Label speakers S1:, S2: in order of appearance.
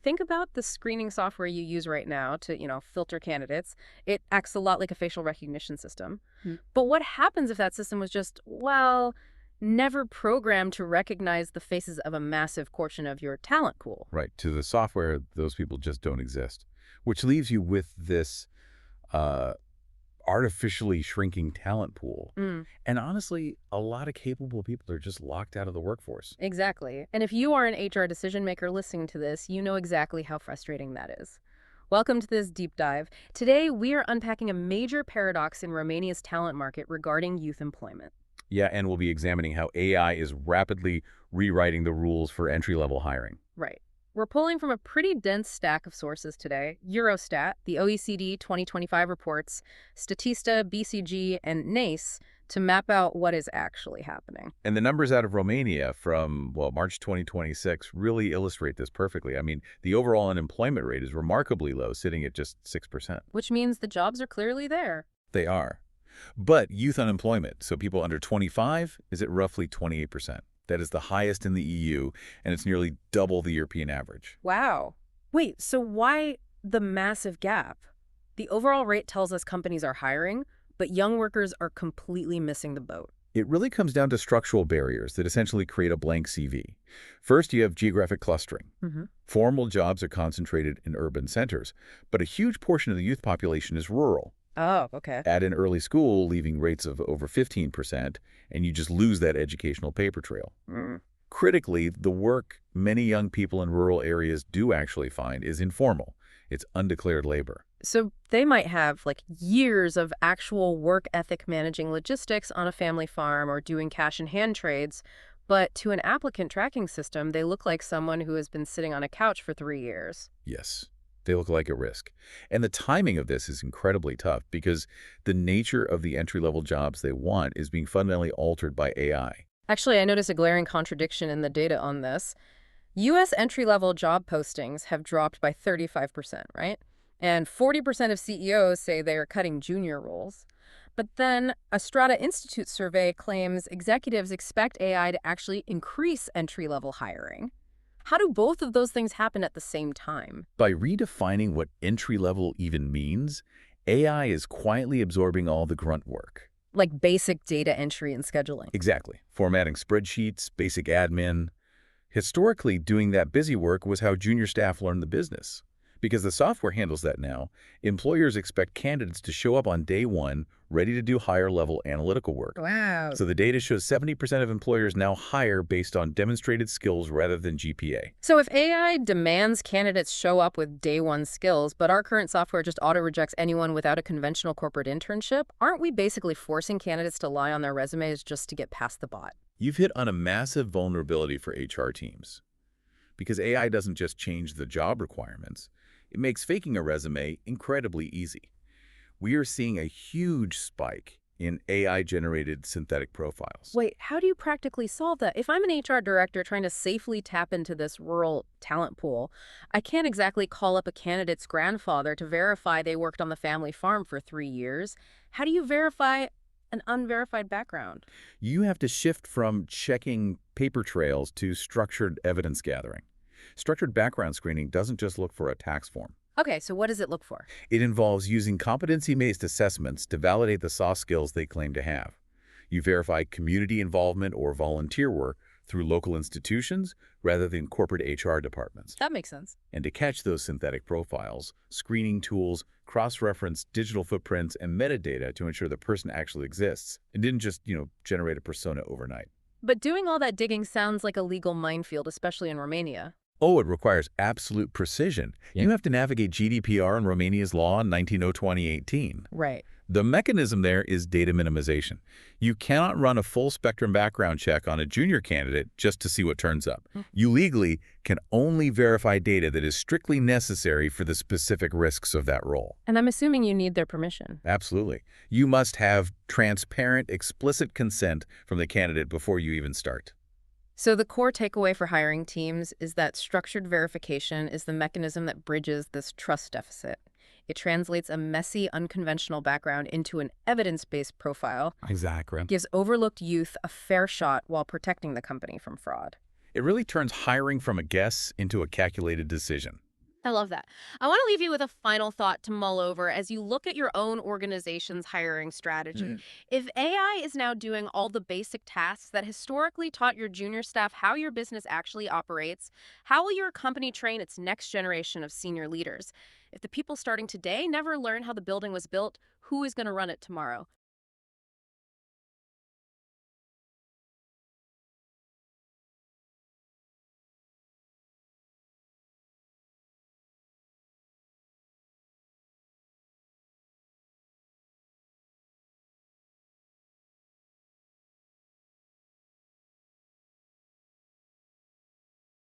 S1: Think about the screening software you use right now to, filter candidates. It acts a lot like a facial recognition system. But what happens if that system was just, well, never programmed to recognize the faces of a massive portion of your talent pool?
S2: Right. To the software, those people just don't exist, which leaves you with this uh, artificially shrinking talent pool.
S1: Mm,
S2: And honestly, a lot of capable people are just locked out of the workforce.
S1: exactly. And if you are an HR decision maker listening to this, you know exactly how frustrating that is. Welcome to this deep dive. Today, we are unpacking a major paradox in Romania's talent market regarding youth employment.
S2: Yeah, and we'll be examining how AI is rapidly rewriting the rules for entry-level hiring.
S1: Right. We're pulling from a pretty dense stack of sources today: Eurostat, the OECD 2025 reports, Statista, BCG, and NACE to map out what is actually happening.
S2: And the numbers out of Romania from, well, March 2026 really illustrate this perfectly. I mean, the overall unemployment rate is remarkably low, sitting at just 6%.
S1: Which means the jobs are clearly there.
S2: They are. But youth unemployment, so people under 25, is at roughly 28%. That is the highest in the EU, and it's nearly double the European average.
S1: Wow. Wait, so why the massive gap? The overall rate tells us companies are hiring, but young workers are completely missing the boat.
S2: It really comes down to structural barriers that essentially create a blank CV. First, you have geographic clustering.
S1: Hmm.
S2: Formal jobs are concentrated in urban centers, but a huge portion of the youth population is rural.
S1: Oh, okay.
S2: Add in early school, leaving rates of over 15%, and you just lose that educational paper trail.
S1: Mm.
S2: Critically, the work many young people in rural areas do actually find is informal. It's undeclared labor.
S1: So they might have like years of actual work ethic managing logistics on a family farm or doing cash in hand trades, but to an applicant tracking system, they look like someone who has been sitting on a couch for 3 years.
S2: Yes, they look like a risk. And the timing of this is incredibly tough because the nature of the entry-level jobs they want is being fundamentally altered by AI.
S1: Actually, I noticed a glaring contradiction in the data on this. U.S. entry-level job postings have dropped by 35%, right? And 40% of CEOs say they are cutting junior roles. But then a Strada Institute survey claims executives expect AI to actually increase entry-level hiring. How do both of those things happen at the same time?
S2: By redefining what entry-level even means, AI is quietly absorbing all the grunt work.
S1: Like basic data entry and scheduling.
S2: Exactly. Formatting spreadsheets, basic admin. Historically, doing that busy work was how junior staff learned the business. Because the software handles that now, employers expect candidates to show up on day one ready to do higher-level analytical work.
S1: Wow.
S2: So the data shows 70% of employers now hire based on demonstrated skills rather than GPA.
S1: So if AI demands candidates show up with day one skills, but our current software just auto-rejects anyone without a conventional corporate internship, aren't we basically forcing candidates to lie on their resumes just to get past the bot?
S2: You've hit on a massive vulnerability for HR teams. Because AI doesn't just change the job requirements, it makes faking a resume incredibly easy. We are seeing a huge spike in AI-generated synthetic profiles.
S1: Wait, how do you practically solve that? If I'm an HR director trying to safely tap into this rural talent pool, I can't exactly call up a candidate's grandfather to verify they worked on the family farm for 3 years. How do you verify an unverified background?
S2: You have to shift from checking paper trails to structured evidence gathering. Structured background screening doesn't just look for a tax form.
S1: Okay, so what does it look for?
S2: It involves using competency-based assessments to validate the soft skills they claim to have. You verify community involvement or volunteer work through local institutions rather than corporate HR departments.
S1: That makes sense.
S2: And to catch those synthetic profiles, screening tools cross-reference digital footprints and metadata to ensure the person actually exists and didn't just, generate a persona overnight.
S1: But doing all that digging sounds like a legal minefield, especially in Romania.
S2: Oh, it requires absolute precision.
S1: Yeah.
S2: You have to navigate GDPR and Romania's law in 19/2018.
S1: Right.
S2: The mechanism there is data minimization. You cannot run a full-spectrum background check on a junior candidate just to see what turns up. You legally can only verify data that is strictly necessary for the specific risks of that role.
S1: And I'm assuming you need their permission.
S2: Absolutely. You must have transparent, explicit consent from the candidate before you even start.
S1: So the core takeaway for hiring teams is that structured verification is the mechanism that bridges this trust deficit. It translates a messy, unconventional background into an evidence-based profile,
S2: Exactly.
S1: gives overlooked youth a fair shot while protecting the company from fraud.
S2: It really turns hiring from a guess into a calculated decision.
S3: I love that. I want to leave you with a final thought to mull over as you look at your own organization's hiring strategy.
S2: Mhm.
S3: If AI is now doing all the basic tasks that historically taught your junior staff how your business actually operates, how will your company train its next generation of senior leaders? If the people starting today never learn how the building was built, who is going to run it tomorrow?